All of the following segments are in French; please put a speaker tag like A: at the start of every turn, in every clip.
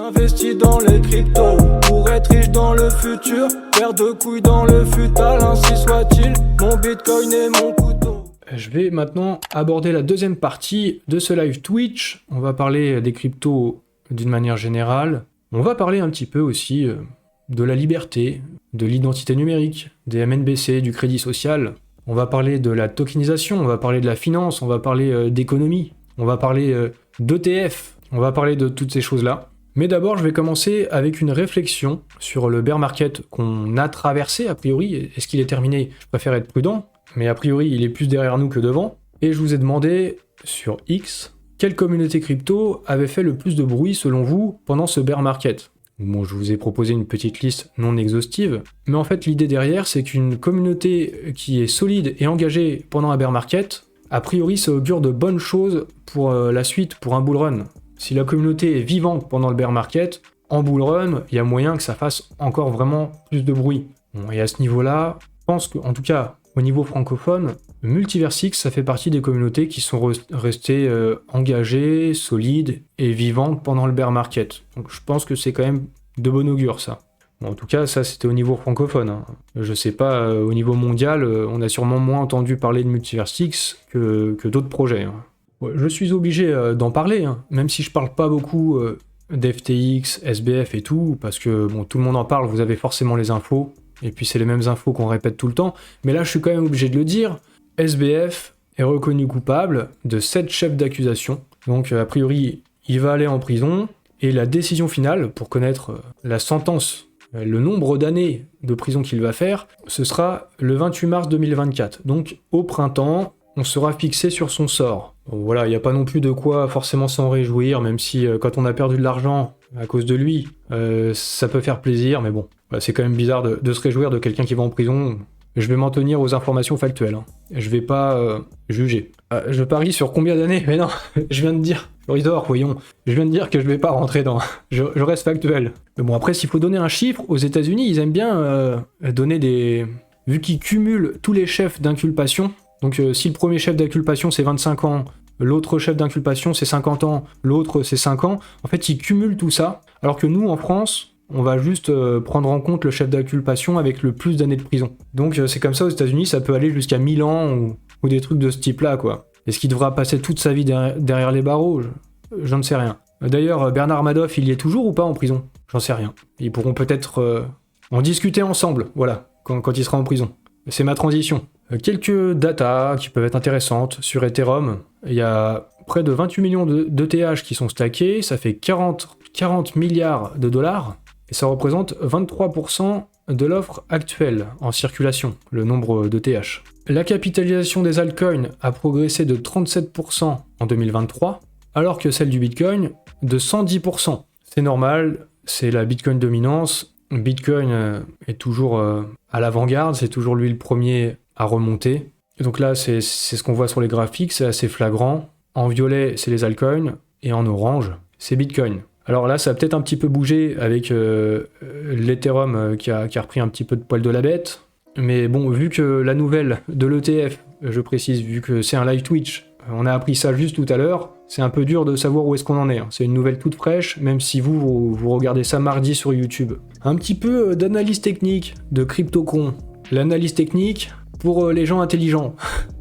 A: J'investis dans les cryptos pour être riche dans le futur. Paire de couilles dans le futal, ainsi soit-il. Mon bitcoin et mon couteau.
B: Je vais maintenant aborder la deuxième partie de ce live Twitch. On va parler des cryptos d'une manière générale. On va parler un petit peu aussi de la liberté, de l'identité numérique, des MNBC, du crédit social. On va parler de la tokenisation, on va parler de la finance, on va parler d'économie, on va parler d'ETF, on va parler de toutes ces choses-là. Mais d'abord, je vais commencer avec une réflexion sur le bear market qu'on a traversé, a priori. Est-ce qu'il est terminé? Je préfère être prudent, mais a priori, il est plus derrière nous que devant. Et je vous ai demandé, sur X, quelle communauté crypto avait fait le plus de bruit, selon vous, pendant ce bear market? Bon, je vous ai proposé une petite liste non exhaustive, mais en fait, l'idée derrière, c'est qu'une communauté qui est solide et engagée pendant un bear market, a priori, ça augure de bonnes choses pour la suite, pour un bull run. Si la communauté est vivante pendant le bear market, en bull run, il y a moyen que ça fasse encore vraiment plus de bruit. Bon, et à ce niveau-là, je pense qu'en tout cas, au niveau francophone, Multiversix, ça fait partie des communautés qui sont restées engagées, solides et vivantes pendant le bear market. Donc je pense que c'est quand même de bon augure, ça. Bon, en tout cas, ça c'était au niveau francophone. Hein. Je sais pas, au niveau mondial, on a sûrement moins entendu parler de Multiversix que d'autres projets. Hein. Ouais, je suis obligé d'en parler, hein, même si je parle pas beaucoup d'FTX, SBF et tout, parce que bon, tout le monde en parle, vous avez forcément les infos, et puis c'est les mêmes infos qu'on répète tout le temps, mais là je suis quand même obligé de le dire, SBF est reconnu coupable de 7 chefs d'accusation, donc a priori il va aller en prison, et la décision finale, pour connaître la sentence, le nombre d'années de prison qu'il va faire, ce sera le 28 mars 2024, donc au printemps, on sera fixé sur son sort. Bon, voilà, il n'y a pas non plus de quoi forcément s'en réjouir, même si quand on a perdu de l'argent à cause de lui, ça peut faire plaisir, mais bon, voilà, c'est quand même bizarre de se réjouir de quelqu'un qui va en prison. Je vais m'en tenir aux informations factuelles, hein. Je vais pas juger. Je parie sur combien d'années? Mais non, je viens de dire, Floridor, voyons, je viens de dire que je vais pas rentrer dans... Je reste factuel. Mais bon, après, s'il faut donner un chiffre, aux États-Unis, ils aiment bien donner des... Vu qu'ils cumulent tous les chefs d'inculpation, donc si le premier chef d'inculpation c'est 25 ans, l'autre chef d'inculpation c'est 50 ans, l'autre c'est 5 ans, en fait ils cumulent tout ça, alors que nous en France, on va juste prendre en compte le chef d'inculpation avec le plus d'années de prison. Donc c'est comme ça aux États-Unis, ça peut aller jusqu'à 1000 ans ou des trucs de ce type-là, quoi. Est-ce qu'il devra passer toute sa vie derrière les barreaux? J'en sais rien. D'ailleurs, Bernard Madoff, il y est toujours ou pas en prison? J'en sais rien. Ils pourront peut-être en discuter ensemble, voilà, quand il sera en prison. C'est ma transition. Quelques datas qui peuvent être intéressantes. Sur Ethereum, il y a près de 28 millions d'ETH qui sont stackés, ça fait 40 milliards de dollars, et ça représente 23% de l'offre actuelle en circulation, le nombre d'ETH. La capitalisation des altcoins a progressé de 37% en 2023, alors que celle du Bitcoin de 110%. C'est normal, c'est la Bitcoin dominance. Bitcoin est toujours à l'avant-garde, c'est toujours lui le premier à remonter. Et donc là, c'est ce qu'on voit sur les graphiques, c'est assez flagrant. En violet, c'est les altcoins, et en orange, c'est Bitcoin. Alors là, ça a peut-être un petit peu bougé avec l'Ethereum qui a repris un petit peu de poil de la bête. Mais bon, vu que la nouvelle de l'ETF, je précise, vu que c'est un live Twitch, on a appris ça juste tout à l'heure, c'est un peu dur de savoir où est-ce qu'on en est. C'est une nouvelle toute fraîche, même si vous regardez ça mardi sur YouTube. Un petit peu d'analyse technique de CryptoCon. L'analyse technique pour les gens intelligents.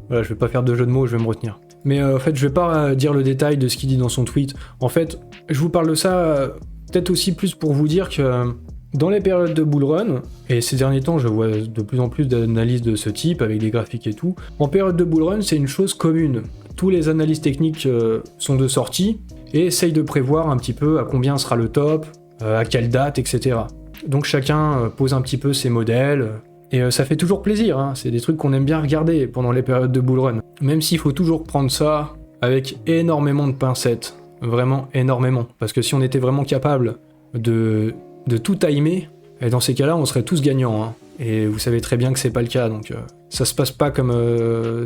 B: Voilà, je vais pas faire de jeu de mots, je vais me retenir. Mais en fait, je vais pas dire le détail de ce qu'il dit dans son tweet. En fait, je vous parle de ça peut-être aussi plus pour vous dire que dans les périodes de bull run, et ces derniers temps, je vois de plus en plus d'analyses de ce type, avec des graphiques et tout, en période de bull run, c'est une chose commune. Tous les analystes techniques sont de sortie et essayent de prévoir un petit peu à combien sera le top, à quelle date, etc. Donc chacun pose un petit peu ses modèles, et ça fait toujours plaisir, hein. C'est des trucs qu'on aime bien regarder pendant les périodes de bull run. Même s'il faut toujours prendre ça avec énormément de pincettes, vraiment énormément. Parce que si on était vraiment capable de tout timer, et dans ces cas-là, on serait tous gagnants, hein. Et vous savez très bien que c'est pas le cas, donc ça se passe pas comme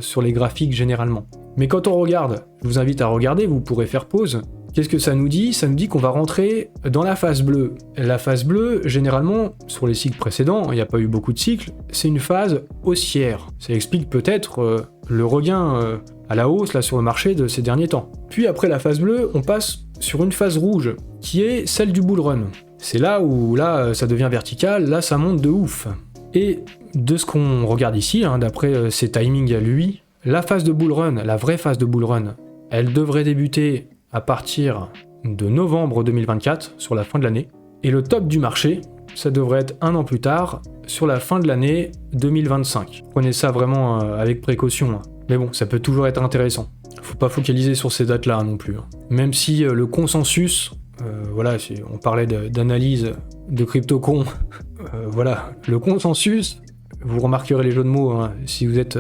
B: sur les graphiques généralement. Mais quand on regarde, je vous invite à regarder, vous pourrez faire pause. Qu'est-ce que ça nous dit? Ça nous dit qu'on va rentrer dans la phase bleue. La phase bleue, généralement, sur les cycles précédents, il n'y a pas eu beaucoup de cycles, c'est une phase haussière. Ça explique peut-être le regain à la hausse là sur le marché de ces derniers temps. Puis après la phase bleue, on passe sur une phase rouge, qui est celle du bull run. C'est là où ça devient vertical, là ça monte de ouf. Et de ce qu'on regarde ici, d'après ses timings à lui, la phase de bull run, la vraie phase de bull run, elle devrait débuter à partir de novembre 2024, sur la fin de l'année. Et le top du marché, ça devrait être 1 an plus tard, sur la fin de l'année 2025. Prenez ça vraiment avec précaution. Mais bon, ça peut toujours être intéressant. Faut pas focaliser sur ces dates-là non plus. Même si le consensus, on parlait d'analyse de crypto-con, voilà, le consensus, vous remarquerez les jeux de mots si vous êtes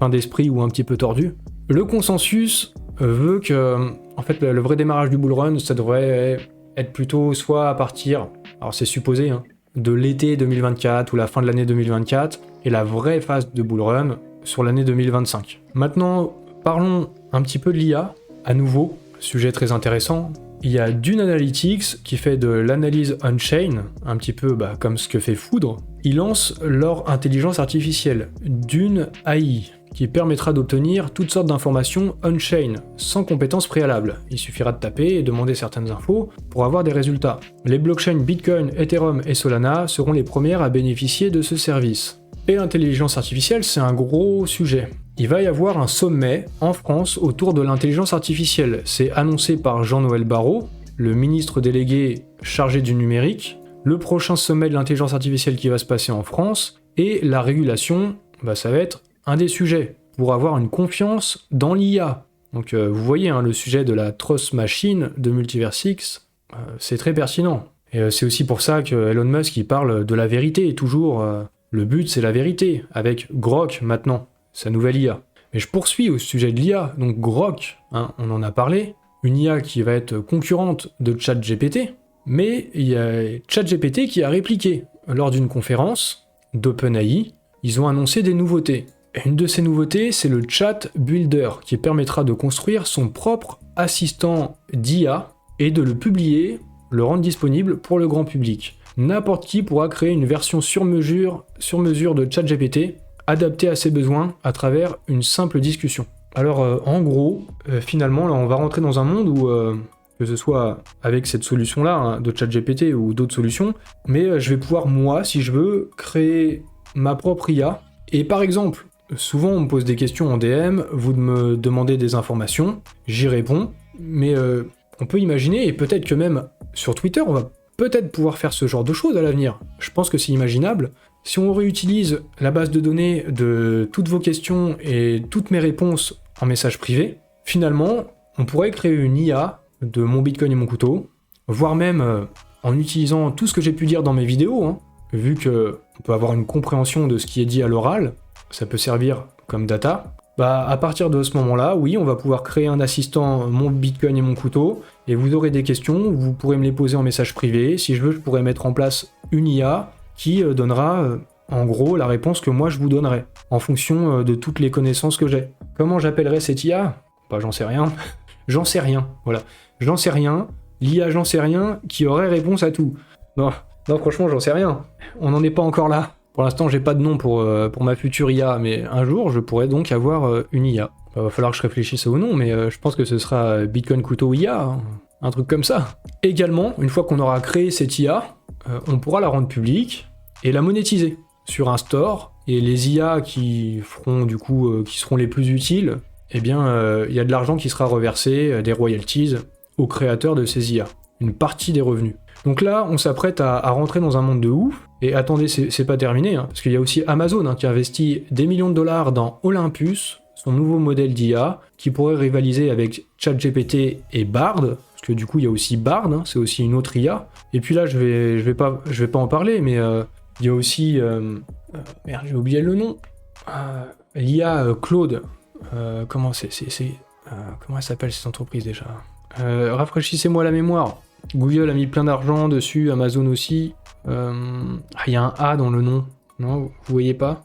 B: fin d'esprit ou un petit peu tordu. Le consensus veut que, en fait, le vrai démarrage du bull run, ça devrait être plutôt soit à partir, alors c'est supposé, de l'été 2024 ou la fin de l'année 2024, et la vraie phase de bull run sur l'année 2025. Maintenant, parlons un petit peu de l'IA, à nouveau, sujet très intéressant. Il y a Dune Analytics qui fait de l'analyse on-chain, un petit peu comme ce que fait Foudre. Ils lancent leur intelligence artificielle, Dune AI, qui permettra d'obtenir toutes sortes d'informations on-chain, sans compétences préalables. Il suffira de taper et demander certaines infos pour avoir des résultats. Les blockchains Bitcoin, Ethereum et Solana seront les premières à bénéficier de ce service. Et l'intelligence artificielle, c'est un gros sujet. Il va y avoir un sommet en France autour de l'intelligence artificielle. C'est annoncé par Jean-Noël Barrot, le ministre délégué chargé du numérique. Le prochain sommet de l'intelligence artificielle qui va se passer en France, et la régulation, ça va être un des sujets, pour avoir une confiance dans l'IA. Donc vous voyez, le sujet de la Trust Machine de Multiversix, c'est très pertinent. Et c'est aussi pour ça que Elon Musk il parle de la vérité, toujours. Le but c'est la vérité, avec Grok maintenant, sa nouvelle IA. Mais je poursuis au sujet de l'IA, donc Grok, on en a parlé, une IA qui va être concurrente de ChatGPT, mais il y a ChatGPT qui a répliqué. Lors d'une conférence d'OpenAI, ils ont annoncé des nouveautés. Une de ces nouveautés, c'est le Chat Builder, qui permettra de construire son propre assistant d'IA et de le publier, le rendre disponible pour le grand public. N'importe qui pourra créer une version sur mesure de ChatGPT, adaptée à ses besoins à travers une simple discussion. Alors en gros, finalement, là on va rentrer dans un monde où, que ce soit avec cette solution-là, de ChatGPT ou d'autres solutions, mais je vais pouvoir, moi, si je veux, créer ma propre IA. Et par exemple, souvent on me pose des questions en DM, vous me demandez des informations, j'y réponds, mais on peut imaginer, et peut-être que même sur Twitter, on va peut-être pouvoir faire ce genre de choses à l'avenir. Je pense que c'est imaginable. Si on réutilise la base de données de toutes vos questions et toutes mes réponses en message privé, finalement, on pourrait créer une IA de mon Bitcoin et mon couteau, voire même en utilisant tout ce que j'ai pu dire dans mes vidéos, vu qu'on peut avoir une compréhension de ce qui est dit à l'oral, ça peut servir comme data. À partir de ce moment-là, oui, on va pouvoir créer un assistant mon Bitcoin et mon couteau, et vous aurez des questions, vous pourrez me les poser en message privé. Si je veux, je pourrais mettre en place une IA qui donnera en gros la réponse que moi je vous donnerai, en fonction de toutes les connaissances que j'ai. Comment j'appellerais cette IA ? J'en sais rien. J'en sais rien, voilà. J'en sais rien, l'IA j'en sais rien, qui aurait réponse à tout. Non, franchement, j'en sais rien. On n'en est pas encore là. Pour l'instant, j'ai pas de nom pour ma future IA, mais un jour, je pourrais donc avoir une IA. Il va falloir que je réfléchisse au nom, mais je pense que ce sera Bitcoin Couteau IA, un truc comme ça. Également, une fois qu'on aura créé cette IA, on pourra la rendre publique et la monétiser sur un store, et les IA qui feront du coup, qui seront les plus utiles, il y a de l'argent qui sera reversé, des royalties, aux créateurs de ces IA. Une partie des revenus. Donc là, on s'apprête à rentrer dans un monde de ouf. Et attendez, c'est pas terminé, parce qu'il y a aussi Amazon qui investit des millions de dollars dans Olympus, son nouveau modèle d'IA, qui pourrait rivaliser avec ChatGPT et Bard, parce que du coup, il y a aussi Bard, c'est aussi une autre IA. Et puis là, je vais pas en parler, mais il y a aussi... merde, j'ai oublié le nom. L'IA Claude. Comment elle s'appelle cette entreprise déjà ? Rafraîchissez-moi la mémoire. Google a mis plein d'argent dessus, Amazon aussi. Il y a un A dans le nom. Non, vous voyez pas ?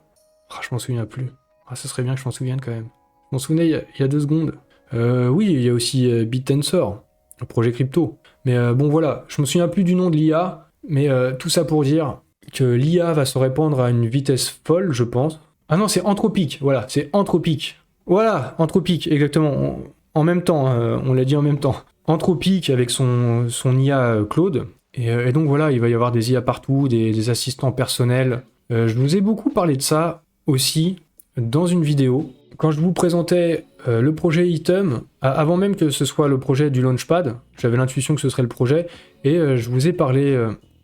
B: Je m'en souviens plus. Ça serait bien que je m'en souvienne quand même. Je m'en souvenais il y a 2 secondes. Oui, il y a aussi BitTensor, le projet crypto. Mais bon voilà, je me souviens plus du nom de l'IA, mais tout ça pour dire que l'IA va se répandre à une vitesse folle, je pense. Ah non, c'est Anthropic, voilà, c'est Anthropic. Voilà, Anthropic, exactement. En même temps, on l'a dit en même temps. Anthropic avec son IA Claude. Et donc voilà, il va y avoir des IA partout, des assistants personnels. Je vous ai beaucoup parlé de ça aussi dans une vidéo. Quand je vous présentais le projet Item, avant même que ce soit le projet du Launchpad, j'avais l'intuition que ce serait le projet, et je vous ai parlé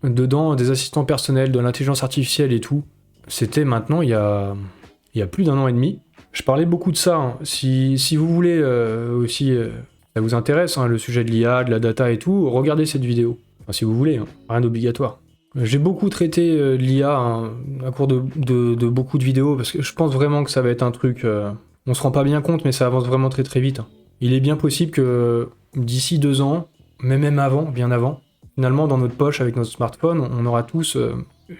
B: dedans des assistants personnels, de l'intelligence artificielle et tout. C'était maintenant il y a plus d'1 an et demi. Je parlais beaucoup de ça. Hein. Si vous voulez aussi, ça vous intéresse, hein, le sujet de l'IA, de la data et tout, regardez cette vidéo. Enfin, si vous voulez, hein, rien d'obligatoire. J'ai beaucoup traité de l'IA hein, à cours de beaucoup de vidéos, parce que je pense vraiment que ça va être un truc... on se rend pas bien compte, mais ça avance vraiment très très vite. Hein. Il est bien possible que d'ici 2 ans, mais même avant, bien avant, finalement dans notre poche avec notre smartphone, on aura tous,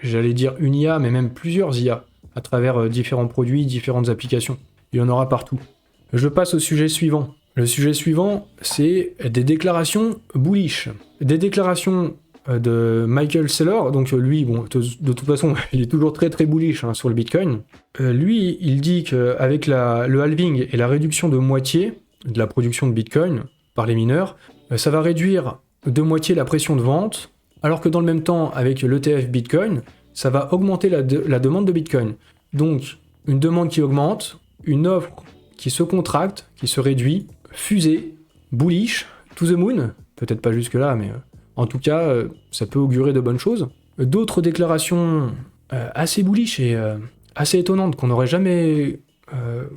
B: j'allais dire une IA, mais même plusieurs IA, à travers différents produits, différentes applications. Il y en aura partout. Je passe au sujet suivant. Le sujet suivant, c'est des déclarations bullish. Des déclarations de Michael Saylor, donc lui, bon, de toute façon, il est toujours très très bullish hein, sur le Bitcoin. Lui, il dit qu'avec le halving et la réduction de moitié de la production de Bitcoin par les mineurs, ça va réduire de moitié la pression de vente, alors que dans le même temps, avec l'ETF Bitcoin, ça va augmenter la demande de Bitcoin. Donc, une demande qui augmente, une offre qui se contracte, qui se réduit, fusée, bullish, to the moon, peut-être pas jusque-là, mais en tout cas, ça peut augurer de bonnes choses. D'autres déclarations assez bullish et assez étonnantes qu'on n'aurait jamais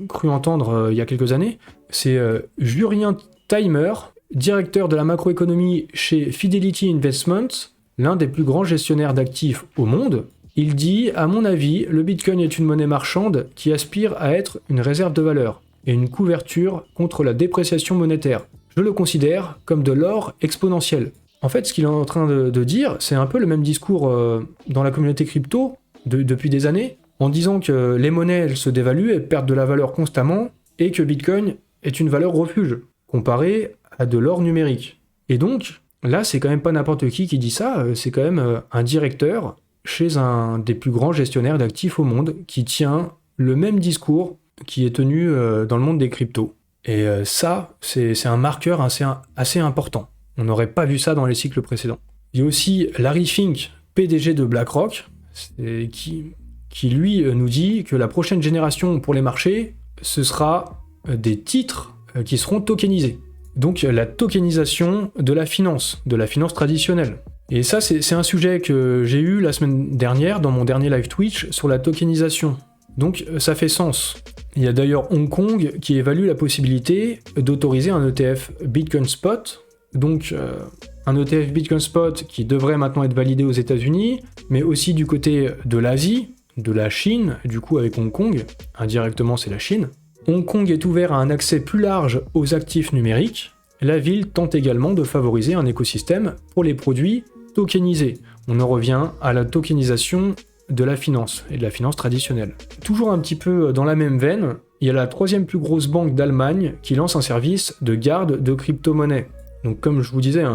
B: cru entendre il y a quelques années, c'est Jurien Timer, directeur de la macroéconomie chez Fidelity Investments, l'un des plus grands gestionnaires d'actifs au monde. Il dit « À mon avis, le Bitcoin est une monnaie marchande qui aspire à être une réserve de valeur et une couverture contre la dépréciation monétaire. Je le considère comme de l'or exponentiel. » En fait, ce qu'il est en train de dire, c'est un peu le même discours dans la communauté crypto depuis des années, en disant que les monnaies, elles se dévaluent, elles perdent de la valeur constamment, et que Bitcoin est une valeur refuge, comparée à de l'or numérique. Et donc, là, c'est quand même pas n'importe qui dit ça, c'est quand même un directeur chez un des plus grands gestionnaires d'actifs au monde, qui tient le même discours qui est tenu dans le monde des cryptos. Et ça, c'est un marqueur assez important. On n'aurait pas vu ça dans les cycles précédents. Il y a aussi Larry Fink, PDG de BlackRock, qui lui nous dit que la prochaine génération pour les marchés, ce sera des titres qui seront tokenisés. Donc la tokenisation de la finance traditionnelle. Et ça, c'est un sujet que j'ai eu la semaine dernière dans mon dernier live Twitch sur la tokenisation. Donc ça fait sens. Il y a d'ailleurs Hong Kong qui évalue la possibilité d'autoriser un ETF Bitcoin Spot. Donc un ETF Bitcoin Spot qui devrait maintenant être validé aux États-Unis, mais aussi du côté de l'Asie, de la Chine, du coup avec Hong Kong, indirectement c'est la Chine. Hong Kong est ouvert à un accès plus large aux actifs numériques. La ville tente également de favoriser un écosystème pour les produits tokenisés. On en revient à la tokenisation de la finance, et de la finance traditionnelle. Toujours un petit peu dans la même veine, il y a la 3e plus grosse banque d'Allemagne qui lance un service de garde de crypto-monnaies. Donc comme je vous disais,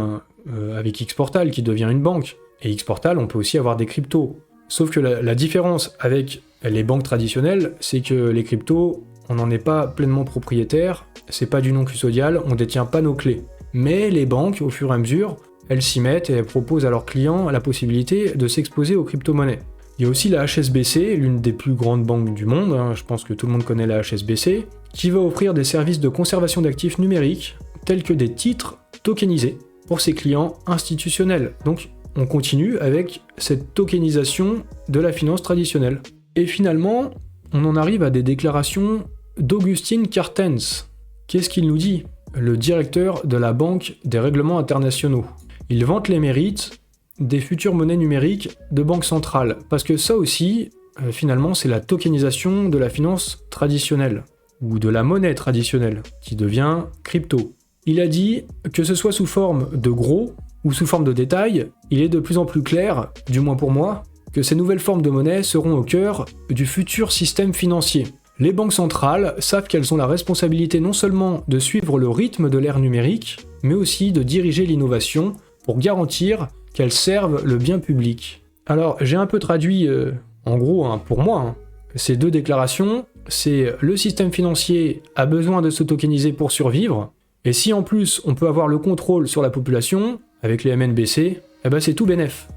B: avec Xportal qui devient une banque, et Xportal on peut aussi avoir des cryptos. Sauf que la différence avec les banques traditionnelles, c'est que les cryptos, on n'en est pas pleinement propriétaire, c'est pas du non custodial, on détient pas nos clés. Mais les banques, au fur et à mesure, elles s'y mettent et elles proposent à leurs clients la possibilité de s'exposer aux crypto-monnaies. Il y a aussi la HSBC, l'une des plus grandes banques du monde, hein, je pense que tout le monde connaît la HSBC, qui va offrir des services de conservation d'actifs numériques, tels que des titres tokenisés, pour ses clients institutionnels. Donc on continue avec cette tokenisation de la finance traditionnelle. Et finalement, on en arrive à des déclarations d'Augustin Carstens. Qu'est-ce qu'il nous dit ? Le directeur de la Banque des règlements internationaux. Il vante les mérites des futures monnaies numériques de banque centrale, parce que ça aussi, finalement, c'est la tokenisation de la finance traditionnelle, ou de la monnaie traditionnelle, qui devient crypto. Il a dit que ce soit sous forme de gros ou sous forme de détail, il est de plus en plus clair, du moins pour moi, que ces nouvelles formes de monnaie seront au cœur du futur système financier. Les banques centrales savent qu'elles ont la responsabilité non seulement de suivre le rythme de l'ère numérique, mais aussi de diriger l'innovation pour garantir qu'elles servent le bien public. Alors, j'ai un peu traduit, en gros, pour moi, ces deux déclarations, c'est le système financier a besoin de se tokeniser pour survivre, Et si en plus on peut avoir le contrôle sur la population, avec les MNBC, c'est tout bénef.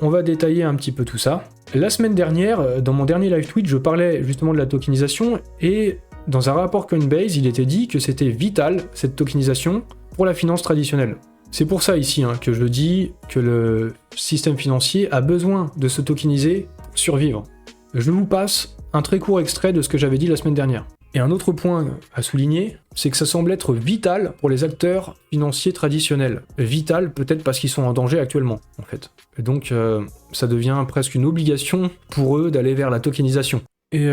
B: On va détailler un petit peu tout ça. La semaine dernière, dans mon dernier live tweet, je parlais justement de la tokenisation, et dans un rapport Coinbase, il était dit que c'était vital, cette tokenisation, pour la finance traditionnelle. C'est pour ça ici que je dis que le système financier a besoin de se tokeniser pour survivre. Je vous passe un très court extrait de ce que j'avais dit la semaine dernière. Et un autre point à souligner, c'est que ça semble être vital pour les acteurs financiers traditionnels. Vital peut-être parce qu'ils sont en danger actuellement, en fait. Et donc ça devient presque une obligation pour eux d'aller vers la tokenisation. Et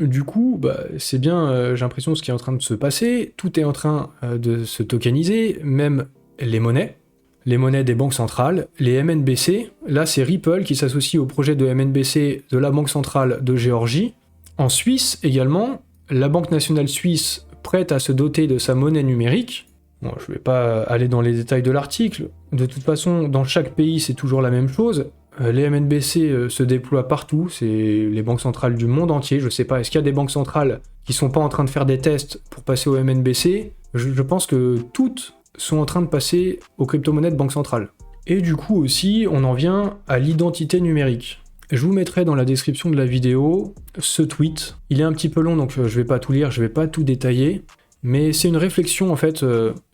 B: du coup, c'est bien, j'ai l'impression, ce qui est en train de se passer. Tout est en train de se tokeniser, même les monnaies des banques centrales, les MNBC. Là, c'est Ripple qui s'associe au projet de MNBC de la Banque centrale de Géorgie. En Suisse également, la Banque nationale suisse prête à se doter de sa monnaie numérique. Bon, je ne vais pas aller dans les détails de l'article. De toute façon, dans chaque pays, c'est toujours la même chose. Les MNBC se déploient partout, c'est les banques centrales du monde entier. Je ne sais pas, est-ce qu'il y a des banques centrales qui ne sont pas en train de faire des tests pour passer au MNBC ? Je pense que toutes sont en train de passer aux crypto-monnaies de banque centrale. Et du coup aussi, on en vient à l'identité numérique. Je vous mettrai dans la description de la vidéo ce tweet. Il est un petit peu long, donc je vais pas tout lire, je vais pas tout détailler, mais c'est une réflexion en fait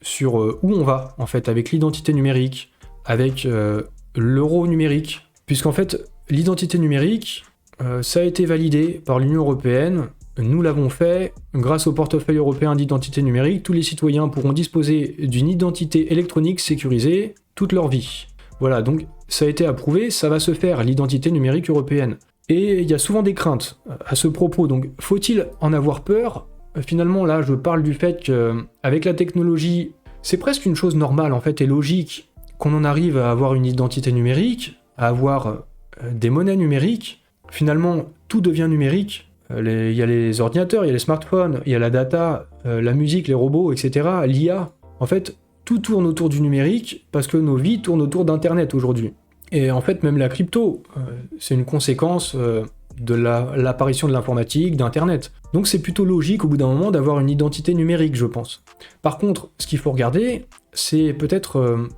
B: sur où on va en fait avec l'identité numérique, avec l'euro numérique, puisqu'en fait l'identité numérique, ça a été validé par l'Union européenne. Nous l'avons fait grâce au portefeuille européen d'identité numérique. Tous les citoyens pourront disposer d'une identité électronique sécurisée toute leur vie. Voilà, donc ça a été approuvé, ça va se faire, l'identité numérique européenne. Et il y a souvent des craintes à ce propos, donc faut-il en avoir peur ? Finalement, là, je parle du fait qu'avec la technologie, c'est presque une chose normale en fait et logique qu'on en arrive à avoir une identité numérique, à avoir des monnaies numériques. Finalement, tout devient numérique. Il y a les ordinateurs, il y a les smartphones, il y a la data, la musique, les robots, etc., l'IA. En fait, tout tourne autour du numérique parce que nos vies tournent autour d'Internet aujourd'hui. Et en fait, même la crypto, c'est une conséquence de l'apparition de l'informatique, d'Internet. Donc c'est plutôt logique au bout d'un moment d'avoir une identité numérique, je pense. Par contre, ce qu'il faut regarder, c'est peut-être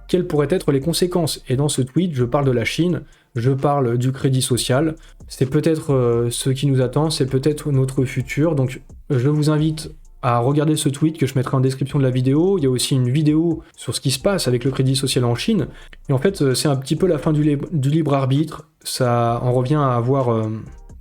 B: quelles pourraient être les conséquences. Et dans ce tweet, je parle de la Chine, je parle du crédit social. C'est peut-être ce qui nous attend, c'est peut-être notre futur. Donc je vous invite à regarder ce tweet que je mettrai en description de la vidéo. Il y a aussi une vidéo sur ce qui se passe avec le crédit social en Chine. Et en fait, c'est un petit peu la fin du libre arbitre. Ça en revient à avoir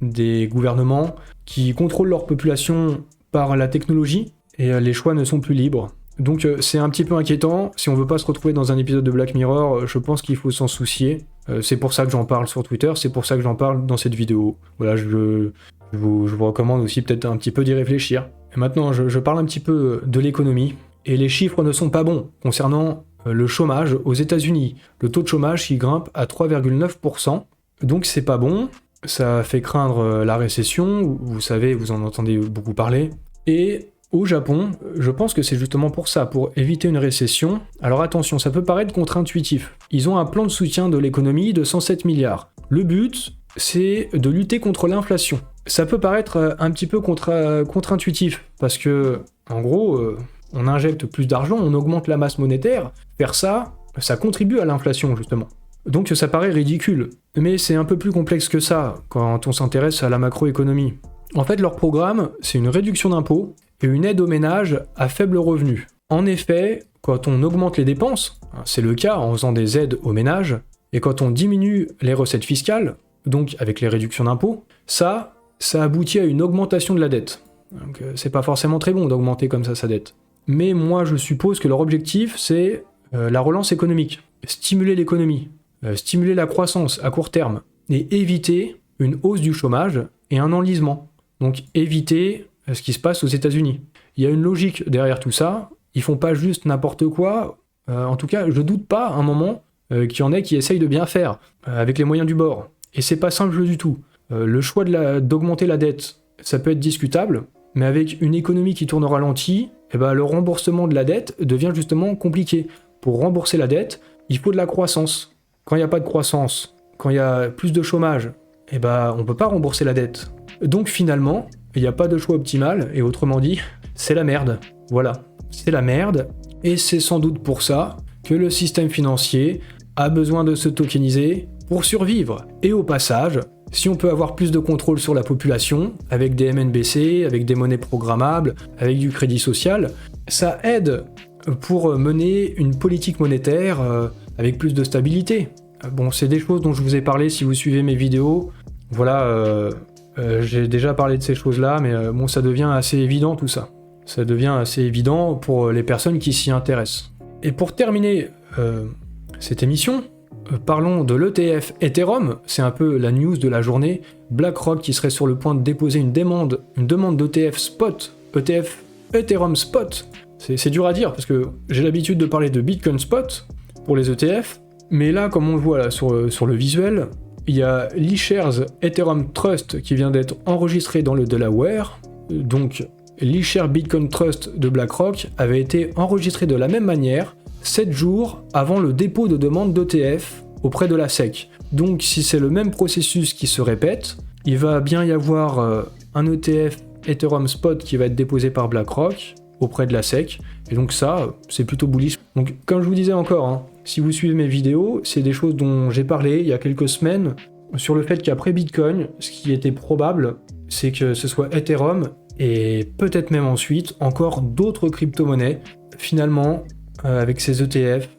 B: des gouvernements qui contrôlent leur population par la technologie et les choix ne sont plus libres. Donc c'est un petit peu inquiétant. Si on veut pas se retrouver dans un épisode de Black Mirror, je pense qu'il faut s'en soucier. C'est pour ça que j'en parle sur Twitter, c'est pour ça que j'en parle dans cette vidéo. Voilà, je vous recommande aussi peut-être un petit peu d'y réfléchir. Et maintenant, je parle un petit peu de l'économie. Et les chiffres ne sont pas bons concernant le chômage aux États-Unis. Le taux de chômage qui grimpe à 3,9%. Donc c'est pas bon. Ça fait craindre la récession. Vous savez, vous en entendez beaucoup parler. Et au Japon, je pense que c'est justement pour ça, pour éviter une récession. Alors attention, ça peut paraître contre-intuitif. Ils ont un plan de soutien de l'économie de 107 milliards. Le but, c'est de lutter contre l'inflation. Ça peut paraître un petit peu contre-intuitif, parce que, en gros, on injecte plus d'argent, on augmente la masse monétaire. Faire ça, ça contribue à l'inflation, justement. Donc ça paraît ridicule. Mais c'est un peu plus complexe que ça, quand on s'intéresse à la macroéconomie. En fait, leur programme, c'est une réduction d'impôts et une aide aux ménages à faible revenu. En effet, quand on augmente les dépenses, c'est le cas en faisant des aides aux ménages, et quand on diminue les recettes fiscales, donc avec les réductions d'impôts, ça aboutit à une augmentation de la dette. Donc c'est pas forcément très bon d'augmenter comme ça sa dette. Mais moi je suppose que leur objectif c'est la relance économique, stimuler l'économie, stimuler la croissance à court terme, et éviter une hausse du chômage et un enlisement. Donc éviter ce qui se passe aux États-Unis. Il y a une logique derrière tout ça, ils font pas juste n'importe quoi, en tout cas je doute pas à un moment qu'il y en ait qui essayent de bien faire, avec les moyens du bord. Et c'est pas simple du tout. Le choix d'augmenter la dette, ça peut être discutable, mais avec une économie qui tourne au ralenti, le remboursement de la dette devient justement compliqué. Pour rembourser la dette, il faut de la croissance. Quand il n'y a pas de croissance, quand il y a plus de chômage, on peut pas rembourser la dette. Donc finalement, il n'y a pas de choix optimal, et autrement dit, c'est la merde. Voilà. c'est la merde, et c'est sans doute pour ça que le système financier a besoin de se tokeniser pour survivre. Et au passage, si on peut avoir plus de contrôle sur la population, avec des MNBC, avec des monnaies programmables, avec du crédit social, ça aide pour mener une politique monétaire avec plus de stabilité. Bon, c'est des choses dont je vous ai parlé si vous suivez mes vidéos. Voilà, j'ai déjà parlé de ces choses-là, mais bon, ça devient assez évident tout ça. Ça devient assez évident pour les personnes qui s'y intéressent. Et pour terminer cette émission, parlons de l'ETF Ethereum, c'est un peu la news de la journée. BlackRock qui serait sur le point de déposer une demande d'ETF Spot, ETF Ethereum Spot. C'est dur à dire parce que j'ai l'habitude de parler de Bitcoin Spot pour les ETF, mais là, comme on le voit là sur le visuel, il y a l'eShares Ethereum Trust qui vient d'être enregistré dans le Delaware, donc l'eShares Bitcoin Trust de BlackRock avait été enregistré de la même manière 7 jours avant le dépôt de demande d'ETF auprès de la SEC. Donc si c'est le même processus qui se répète, il va bien y avoir un ETF Ethereum Spot qui va être déposé par BlackRock auprès de la SEC, et donc ça, c'est plutôt bullish. Donc comme je vous disais encore, si vous suivez mes vidéos, c'est des choses dont j'ai parlé il y a quelques semaines, sur le fait qu'après Bitcoin, ce qui était probable, c'est que ce soit Ethereum, et peut-être même ensuite, encore d'autres crypto-monnaies. Finalement, avec ces ETF,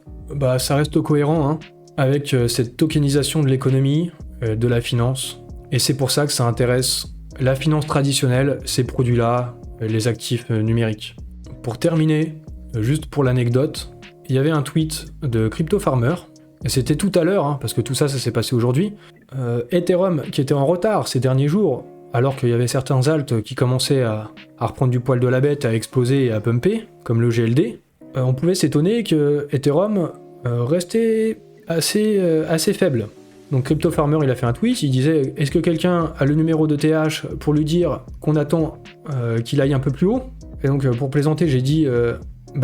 B: ça reste cohérent, avec cette tokenisation de l'économie, de la finance, et c'est pour ça que ça intéresse la finance traditionnelle, ces produits-là, les actifs numériques. Pour terminer, juste pour l'anecdote, il y avait un tweet de Crypto Farmer, et c'était tout à l'heure, parce que tout ça s'est passé aujourd'hui. Ethereum, qui était en retard ces derniers jours, alors qu'il y avait certains alts qui commençaient à reprendre du poil de la bête, à exploser et à pumper, comme le GLD, on pouvait s'étonner que Ethereum restait assez faible. Donc Crypto Farmer, il a fait un tweet, il disait « Est-ce que quelqu'un a le numéro de TH pour lui dire qu'on attend qu'il aille un peu plus haut ?» Et donc pour plaisanter, j'ai dit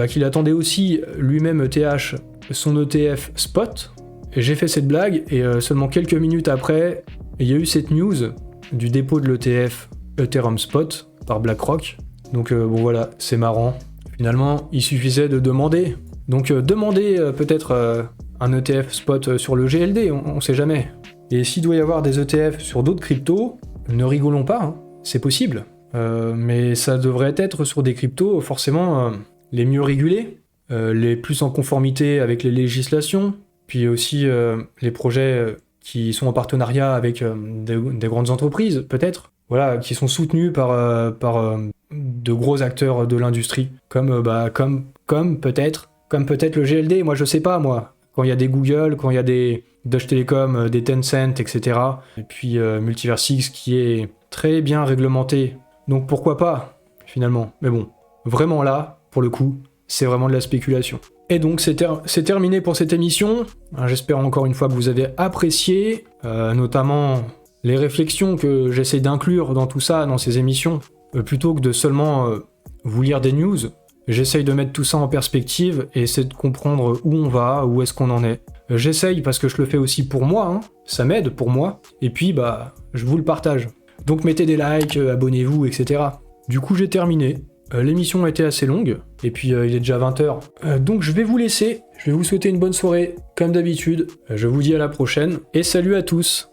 B: qu'il attendait aussi lui-même TH son ETF Spot. Et j'ai fait cette blague, et seulement quelques minutes après, il y a eu cette news du dépôt de l'ETF Ethereum Spot par BlackRock. Donc voilà, c'est marrant. Finalement, il suffisait de demander. Donc demandez peut-être un ETF Spot sur le GLD, on sait jamais. Et s'il doit y avoir des ETF sur d'autres cryptos, ne rigolons pas, c'est possible. Mais ça devrait être sur des cryptos forcément les mieux régulés, les plus en conformité avec les législations, puis aussi les projets qui sont en partenariat avec des grandes entreprises, peut-être, voilà, qui sont soutenus par de gros acteurs de l'industrie, comme peut-être le GLD, moi je sais pas, quand il y a des Google, quand il y a des Deutsche Telekom, des Tencent, etc. Et puis Multiversix qui est très bien réglementé. Donc pourquoi pas, finalement. Mais bon, vraiment là, pour le coup, c'est vraiment de la spéculation. Et donc c'est terminé pour cette émission. J'espère encore une fois que vous avez apprécié, notamment les réflexions que j'essaie d'inclure dans tout ça, dans ces émissions. Plutôt que de seulement vous lire des news, j'essaye de mettre tout ça en perspective et essayer de comprendre où on va, où est-ce qu'on en est. J'essaye parce que je le fais aussi pour moi, ça m'aide pour moi, et puis je vous le partage. Donc mettez des likes, abonnez-vous, etc. Du coup j'ai terminé. L'émission a été assez longue, et puis il est déjà 20h. Donc je vais vous laisser, je vais vous souhaiter une bonne soirée, comme d'habitude. Je vous dis à la prochaine, et salut à tous.